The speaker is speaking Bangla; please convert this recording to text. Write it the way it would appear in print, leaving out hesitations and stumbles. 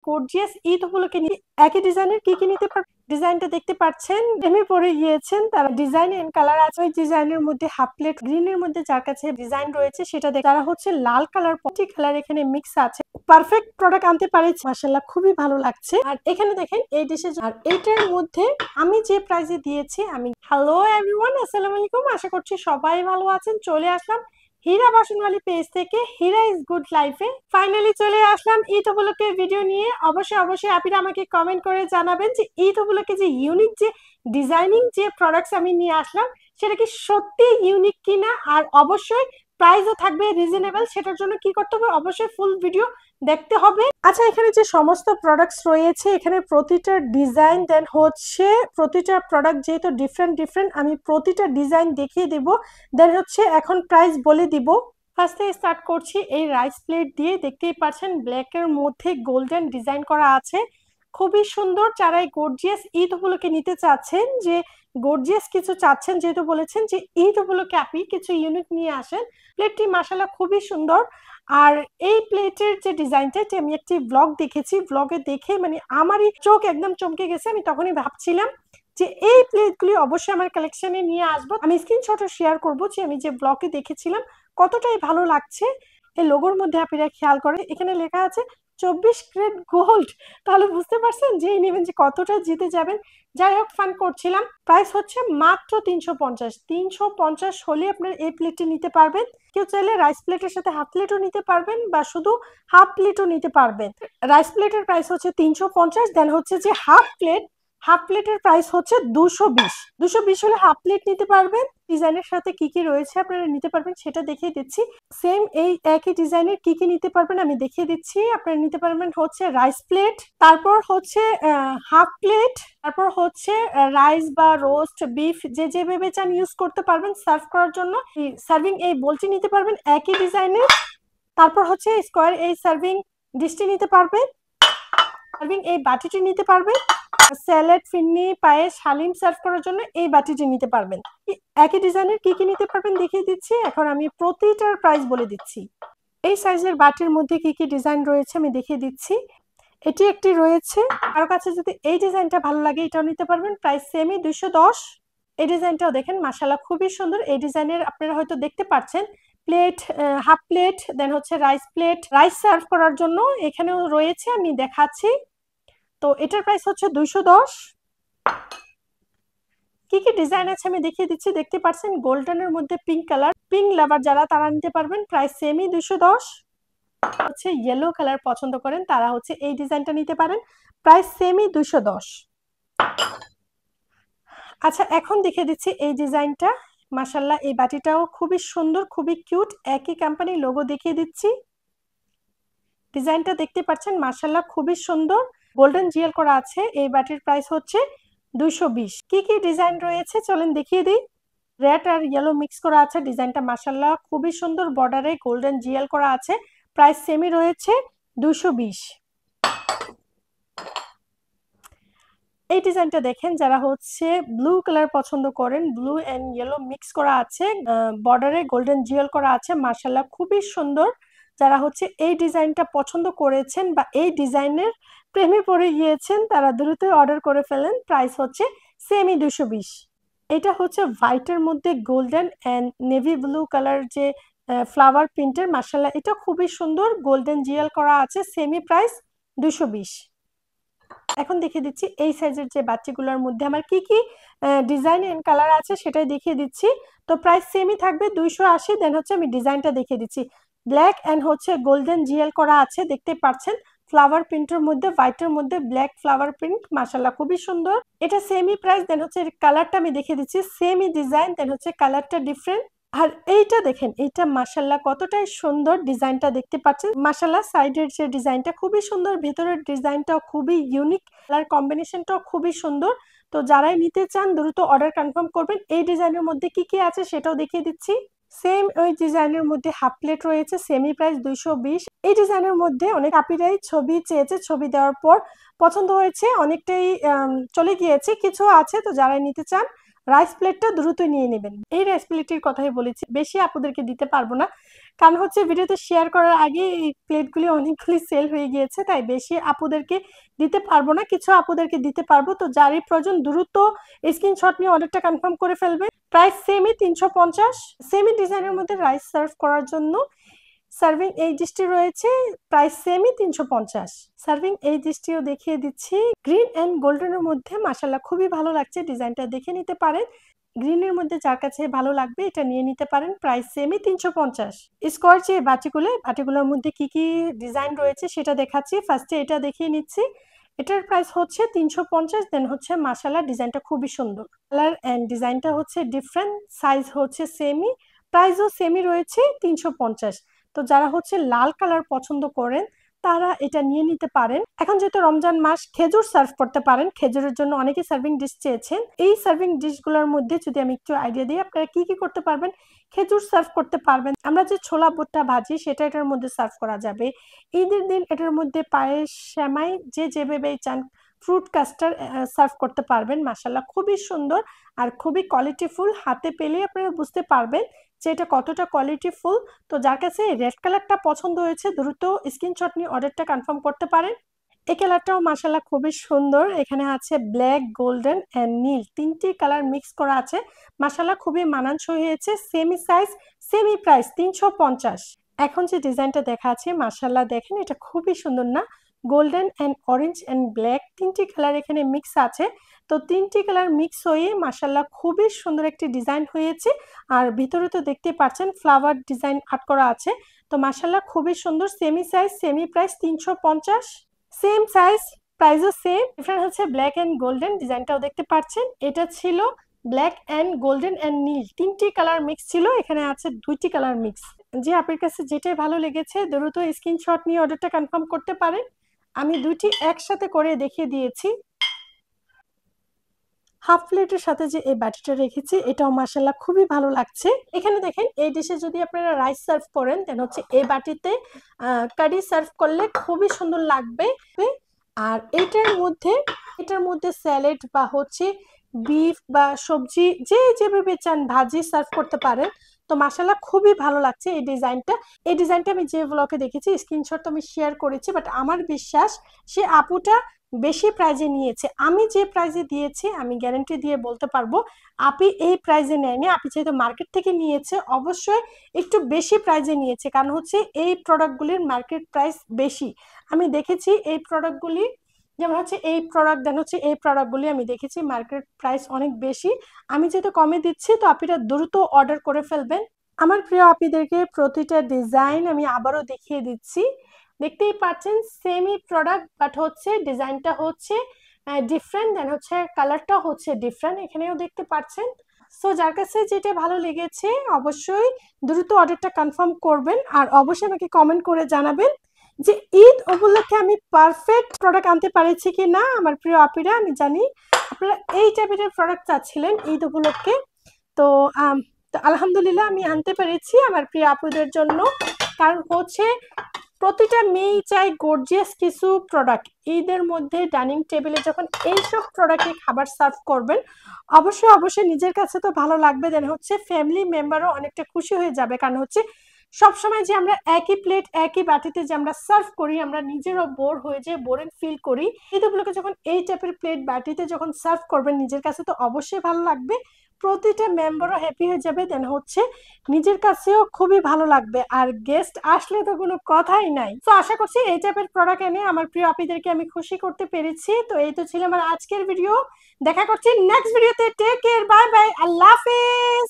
গর্জিয়াস ঈদ উপলক্ষে একই ডিজাইনের কি নিতে পারবেন। ডিজাইনটা দেখতে পাচ্ছেন, প্রেমে পড়ে গিয়েছেন তারা। ডিজাইন এন্ড কালার আছে, ওই ডিজাইনের মধ্যে হাফ প্লেট গ্রিনের মধ্যে যার কাছে ডিজাইন রয়েছে সেটা দেখে তারা হচ্ছে লাল কালার, প্রতি কালার এখানে মিক্স আছে। পারফেক্ট প্রোডাক্ট আনতে পারেছি, মাশাআল্লাহ খুবই ভালো লাগছে। আর এখানে দেখেন এই ডিশে, আর এইটার মধ্যে আমি যে প্রাইসে দিয়েছি আমি। হ্যালো এভরিওয়ান, আসসালামু আলাইকুম, আশা করছি সবাই ভালো আছেন। চলে আসলাম হীরা বাসনওয়ালি পেজ থেকে হীরা ইজ গুড লাইফে। ফাইনালি চলে আসলাম ঈদ উপলক্ষে ভিডিও নিয়ে। অবশ্যই আপনারা আমাকে কমেন্ট করে জানাবেন যে ঈদ উপলক্ষে যে ইউনিক যে ডিজাইনিং যে প্রোডাক্টস আমি নিয়ে আসলাম সেটা কি সত্যি ইউনিক কিনা, আর অবশ্যই প্রাইসও থাকবে রিজনেবল। সেটার জন্য কি করতে হবে, অবশ্যই ফুল ভিডিও দেখতে হবে। আচ্ছা, এখানে যে সমস্ত প্রোডাক্টস রয়েছে এখানে প্রতিটা ডিজাইন দেন হচ্ছে প্রতিটা প্রোডাক্ট যেহেতু ডিফারেন্ট আমি প্রতিটা ডিজাইন দেখিয়ে দেব, দেন হচ্ছে এখন প্রাইস বলে দিব। ফার্স্টে স্টার্ট করছি এই রাইস প্লেট দিয়ে। দেখতেই পাচ্ছেন ব্ল্যাক এর মধ্যে গোল্ডেন ডিজাইন করা আছে, খুবই সুন্দর। যারা এই গর্জিয়াস ঈদ উপলক্ষে নিতে চাচ্ছেন, যে গর্জিয়াস কিছু চাচ্ছেন, যেহেতু বলেছেন যে ঈদ উপলক্ষে আপনি কিছু ইউনিক নিয়ে আসেন, প্লেটটি মাশাআল্লাহ খুবই সুন্দর। আর এই প্লেটের যে ডিজাইনটা, আমি একটি ব্লগ দেখেছি, ব্লগে দেখে মানে আমারই চোখ একদম চমকে গেছে। আমি তখনই ভাবছিলাম যে এই প্লেটগুলি অবশ্যই আমার কালেকশনে নিয়ে আসবো। আমি স্ক্রিনশটও শেয়ার করবো যে আমি যে ব্লগে দেখেছিলাম কতটাই ভালো লাগছে। এই লোগোর মধ্যে আপনারা খেয়াল করেন, এখানে লেখা আছে 24 ক্যারেট গোল্ড। তাহলে বুঝতে পারছেন যে নেবেন যে কতটা জিতে যাবেন। যাই হোক, ফান করছিলাম। প্রাইস হচ্ছে মাত্র 350। 350 হলে আপনার এই প্লেটটি নিতে পারবেন। কেউ চাইলে রাইস প্লেটের সাথে হাফ প্লেটও নিতে পারবেন বা শুধু হাফ প্লেটও নিতে পারবেন। রাইস প্লেটের প্রাইস হচ্ছে 350, দেন হচ্ছে যে হাফ প্লেটের প্রাইস হচ্ছে 220। 220 হলে হাফ প্লেট নিতে পারবেন। ডিজাইনের সাথে কি কি রয়েছে আপনারা নিতে পারবেন সেটা দেখিয়ে দিচ্ছি। সেম এই একই ডিজাইনের কি কি নিতে পারবেন আমি দেখিয়ে দিচ্ছি। আপনারা নিতে পারবেন হচ্ছে রাইস প্লেট, তারপর হচ্ছে হাফ প্লেট, তারপর হচ্ছে রাইস বা রোস্ট বিফ যে যেভাবে চান ইউজ করতে পারবেন সার্ভ করার জন্য। সার্ভিং এই বোলটি নিতে পারবেন একই ডিজাইনের। তারপর হচ্ছে স্কোয়ার এই সার্ভিং ডিশটি নিতে পারবেন। সার্ভিং এই বাটিটি নিতে পারবেন। স্যালাড, ফিন্নি, পায়েস, হালিম সার্ভ করার জন্য এই বাটিটি নিতে পারবেন। একই ডিজাইনের কি কি নিতে পারবেন দেখিয়ে দিচ্ছি। এখন আমি প্রতিটার প্রাইস বলে দিচ্ছি। এই সাইজের বাটির মধ্যে কি কি ডিজাইন রয়েছে আমি দেখিয়ে দিচ্ছি। এটি একটি রয়েছে, কারো কাছে যদি এই ডিজাইনটা ভালো লাগে এটাও নিতে পারবেন। প্রাইস সেমই 210। এই ডিজাইনটাও দেখেন মাশাআল্লাহ খুবই সুন্দর। এই ডিজাইনের আপনারা হয়তো দেখতে পাচ্ছেন প্লেট, হাফ প্লেট, দেন হচ্ছে রাইস প্লেট, রাইস সার্ভ করার জন্য এখানেও রয়েছে, আমি দেখাচ্ছি। তো এটার প্রাইস হচ্ছে 210। কি কি ডিজাইন আছে আমি দেখিয়ে দিচ্ছি। দেখতে পাচ্ছেন গোল্ডেনের মধ্যে পিঙ্ক কালার, পিঙ্ক লাভার যারা তারা নিতে পারবেন। প্রাইস সেমই 210। হচ্ছে ইয়েলো কালার পছন্দ করেন তারা হচ্ছে এই ডিজাইনটা নিতে পারেন। প্রাইস সেমই 210। আচ্ছা, এখন দেখিয়ে দিচ্ছি এই ডিজাইনটা। মাশাআল্লাহ এই বাটিটাও খুবই সুন্দর, খুবই কিউট। একই কোম্পানির লোগো দেখিয়ে দিচ্ছি। ডিজাইনটা দেখতে পাচ্ছেন মাশাআল্লাহ খুবই সুন্দর, গোল্ডেন জিএল করা আছে। এই বাটির প্রাইস হচ্ছে 220। কি কি ডিজাইন রয়েছে চলেন দেখিয়ে দিই। রেড আর ইয়েলো মিক্স করা আছে, ডিজাইনটা মাশাআল্লাহ খুবই সুন্দর, বর্ডারে গোল্ডেন জিএল করা আছে। প্রাইস সেমই রয়েছে 220। এই ডিজাইনটা দেখেন, যারা হচ্ছে ব্লু কালার পছন্দ করেন, ব্লু এন্ড ইয়েলো মিক্স করা আছে, বর্ডারে গোল্ডেন জিএল করা আছে, মাশাআল্লাহ খুবই সুন্দর। যারা হচ্ছে এই ডিজাইনটা পছন্দ করেছেন বা এই ডিজাইনের প্রেমে পড়ে গিয়েছেন তারা দ্রুত অর্ডার করে ফেলেন। প্রাইস হচ্ছে সেমই 220। এটা হচ্ছে হোয়াইটের মধ্যে golden and navy blue colour যে ফ্লাওয়ার প্রিন্টের, মাশাআল্লাহ এটা খুবই সুন্দর, গোল্ডেন জিএল করা আছে, সেমি প্রাইস 220। এখন দেখিয়ে দিচ্ছি এই সাইজের যে বাচ্চাগুলোর মধ্যে আমার কি কি ডিজাইন এন্ড কালার আছে সেটাই দেখিয়ে দিচ্ছি। তো প্রাইস সেমই থাকবে 280। দেন হচ্ছে আমি ডিজাইনটা দেখিয়ে দিচ্ছি। ব্ল্যাক এন্ড হচ্ছে গোল্ডেন জিএল করা আছে, দেখতে পাচ্ছেন ফ্লাওয়ার প্রিন্টের মধ্যে, হোয়াইটের মধ্যে ব্ল্যাক ফ্লাওয়ার প্রিন্ট, মাশাআল্লাহ খুবই সুন্দর। এটা সেমই প্রাইস। দেন হচ্ছে কালারটা আমি দেখিয়ে দিচ্ছি, সেমই ডিজাইন, দেন হচ্ছে কালারটা ডিফারেন্ট। আর এইটা দেখেন, এইটা মাশাআল্লাহ কতটাই সুন্দর, ডিজাইনটা দেখতে পাচ্ছেন মাশাআল্লাহ। সাইডের যে ডিজাইনটা খুবই সুন্দর, ভেতরের ডিজাইনটাও খুবই ইউনিক, কালার কম্বিনেশনটাও খুবই সুন্দর। তো যারাই নিতে চান দ্রুত অর্ডার কনফার্ম করবেন। এই ডিজাইনের মধ্যে কি কি আছে সেটাও দেখিয়ে দিচ্ছি। সেম ওই ডিজাইনের মধ্যে হাফ প্লেট রয়েছে, সেমি প্রাইস 220। এই ডিজাইনের মধ্যে অনেক আপিরাই ছবি চেয়েছে, ছবি দেওয়ার পর পছন্দ হয়েছে, অনেকটাই চলে গিয়েছে, কিছু আছে। তো যারাই নিতে চান রাইস প্লেটটা দ্রুত নিয়ে নেবেন। এই রাইস প্লেটের কথাই বলেছি, বেশি আপুদেরকে দিতে পারবো না, কারণ হচ্ছে ভিডিওতে শেয়ার করার আগে এই প্লেটগুলি অনেকগুলি সেল হয়ে গিয়েছে, তাই বেশি আপুদেরকে দিতে পারবো না, কিছু আপুদেরকে দিতে পারবো। তো যারই প্রয়োজন দ্রুত স্ক্রিনশট নিয়ে অর্ডারটা কনফার্ম করে ফেলবে। প্রাইস সেমই 350। সেমি ডিজাইনের মধ্যে রাইস সার্ভ করার জন্য সার্ভিং এই ডিশটি রয়েছে, প্রাইস সেমই 350। সার্ভিং এই ডিশটিও দেখিয়ে দিচ্ছি, গ্রিন এন্ড গোল্ডেনের মধ্যে মাশাআল্লাহ খুবই ভালো লাগছে, ডিজাইনটা দেখে নিতে পারেন। গ্রিনের মধ্যে যার কাছে ভালো লাগবে এটা নিয়ে নিতে পারেন, প্রাইস সেমই 350। স্কোয়ার যে বাটিগুলোর মধ্যে কি কি ডিজাইন রয়েছে সেটা দেখাচ্ছি। ফার্স্টে এটা দেখিয়ে নিচ্ছি, এটার প্রাইস হচ্ছে 350। দেন হচ্ছে মাশাআল্লাহ ডিজাইনটা খুবই সুন্দর, কালার এন্ড ডিজাইনটা হচ্ছে ডিফারেন্ট, সাইজ হচ্ছে সেমি, প্রাইসও সেমি রয়েছে 350। তো যারা হচ্ছে লাল কালার পছন্দ করেন তারা এটা নিয়ে নিতে পারেন। এখন যেহেতু রমজান মাস, খেজুর সার্ভ করতে পারেন, খেজুরের জন্য অনেকে সার্ভিং ডিশ চেয়েছেন। এই সার্ভিং ডিশগুলোর মধ্যে যদি আমি একটু আইডিয়া দিই, আপনারা কি কি করতে পারবেন। খেজুর সার্ভ করতে পারবেন, আমরা যে ছোলা ভুট্টা ভাজি সেটা এটার মধ্যে সার্ভ করা যাবে। ঈদের দিন এটার মধ্যে পায়েস, সেমাই, যে যেভাবে চান, ফ্রুট কাস্টার্ড সার্ভ করতে পারবেন। মাশাআল্লাহ খুবই সুন্দর আর খুবই কোয়ালিটিফুল, হাতে পেলে আপনারা বুঝতে পারবেন যে এটা কতটা কোয়ালিটিফুল। তো যার কাছে রেড কালারটা পছন্দ হয়েছে দ্রুত স্ক্রিনশট নিয়ে অর্ডারটা কনফার্ম করতে পারেন। এই কালারটাও মাশাআল্লাহ খুবই সুন্দর, এখানে আছে ব্ল্যাক, গোল্ডেন এন্ড নীল, তিনটি কালার মিক্স করা আছে। মাশাআল্লাহ খুবই মানানসই হয়েছে, সেমি সাইজ, সেমি প্রাইস 350। এখন যে ডিজাইনটা দেখা আছে মাশাআল্লাহ দেখেন এটা খুবই সুন্দর না, golden and orange and black তিনটি কালার এখানে মিক্স আছে। তো তিনটি কালার মিক্স হয়ে মাশাআল্লাহ খুবই সুন্দর একটি ডিজাইন হয়েছে। আর ভিতরে তো দেখতে পাচ্ছেন ফ্লাওয়ার ডিজাইন আর্ট করা আছে। তো মাশাআল্লাহ খুবই সুন্দর, semi size, semi price 350। Same size, প্রাইসও সেম, ডিফারেন্ট হচ্ছে ব্ল্যাক এন্ড গোল্ডেন। ডিজাইনটাও দেখতে পাচ্ছেন, এটা ছিল ব্ল্যাক এন্ড গোল্ডেন এন্ড নীল, তিনটি কালার মিক্স ছিল, এখানে আছে দুইটি কালার মিক্স। যে আপনার কাছে যেটাই ভালো লেগেছে দ্রুত স্ক্রিনশট নিয়ে অর্ডারটা কনফার্ম করতে পারেন। আমি দুইটি একসাথে করে দেখিয়ে দিয়েছি। হাফ প্লেটের সাথে যে এই বাটিটা রেখেছি এটাও মাশাআল্লাহ খুবই ভালো লাগছে। এখানে দেখেন এই ডিশে যদি আপনারা রাইস সার্ভ করেন দেন হচ্ছে এই বাটিতে কারি সার্ভ করলে খুবই সুন্দর লাগবে। আর এটার মধ্যে স্যালাড বা হচ্ছে বিফ বা সবজি যে যেভাবে চান ভাজি সার্ভ করতে পারেন। তো মাশাআল্লাহ খুবই ভালো লাগছে এই ডিজাইনটা আমি যে ব্লগে দেখেছি, স্ক্রিনশট তো আমি শেয়ার করেছি, বাট আমার বিশ্বাস সে আপুটা বেশি প্রাইজে নিয়েছে। আমি যে প্রাইজে দিয়েছি আমি গ্যারান্টি দিয়ে বলতে পারবো আপনি এই প্রাইজে নেয়নি, আপনি যেহেতু মার্কেট থেকে নিয়েছে অবশ্যই একটু বেশি প্রাইজে নিয়েছে, কারণ হচ্ছে এই প্রোডাক্টগুলির মার্কেট প্রাইস বেশি। আমি দেখেছি এই প্রোডাক্টগুলি, যেমন হচ্ছে এই প্রোডাক্ট দেন হচ্ছে এই প্রোডাক্টগুলি আমি দেখেছি মার্কেট প্রাইস অনেক বেশি। আমি যেহেতু কমে দিচ্ছি তো আপনারা দ্রুত অর্ডার করে ফেলবেন। আমার প্রিয় আপীদেরকে প্রতিটা ডিজাইন আমি আবারও দেখিয়ে দিচ্ছি, দেখতেই পাচ্ছেন সেমি প্রোডাক্ট, বাট হচ্ছে ডিজাইনটা হচ্ছে ডিফারেন্ট, দেন হচ্ছে কালারটা হচ্ছে ডিফারেন্ট, এখানেও দেখতে পাচ্ছেন। সো যার কাছে যেটা ভালো লেগেছে অবশ্যই দ্রুত অর্ডারটা কনফার্ম করবেন, আর অবশ্যই আমাকে কমেন্ট করে জানাবেন যে ঈদ উপলক্ষে আমি পারফেক্ট প্রোডাক্ট আনতে পারছি কি না। আমার প্রিয় আপীরা, আমি জানি আপনারা এই টাইপের প্রোডাক্ট চাচ্ছিলেন ঈদ উপলক্ষে, তো আলহামদুলিল্লাহ আমি আনতে পেরেছি আমার প্রিয় আপুদের জন্য। কারণ হচ্ছে প্রতিটা মেয়েই চাই গর্জিয়াস কিছু প্রোডাক্ট। ঈদের মধ্যে ডাইনিং টেবিলে যখন এইসব প্রোডাক্টে খাবার সার্ভ করবেন অবশ্যই নিজের কাছে তো ভালো লাগবে, দেন হচ্ছে ফ্যামিলি মেম্বারও অনেকটা খুশি হয়ে যাবে। কারণ হচ্ছে সবসময় যে আমরা একই প্লেট একই বাটিতে যে আমরা সার্ভ করি আমরা নিজেরও বোর হয়ে যাই, বোরিং ফিল করি। ঈদগুলোকে যখন এই টাইপের প্লেট বাটিতে যখন সার্ভ করবেন নিজের কাছে তো অবশ্যই ভালো লাগবে, প্রতিটা মেম্বারও হ্যাপি হয়ে যাবে, দেন হচ্ছে নিজের কাছেও খুবই ভালো লাগবে, আর গেস্ট আসলে তো কোনো কথাই নাই। তো আশা করছি এই টাইপের প্রোডাক্ট এনে আমার প্রিয় আপীদেরকে আমি খুশি করতে পেরেছি। তো এই তো ছিল আমার আজকের ভিডিও, দেখা করছি নেক্সট ভিডিওতে। টেক কেয়ার, বাই বাই, আল্লাহ হাফেজ।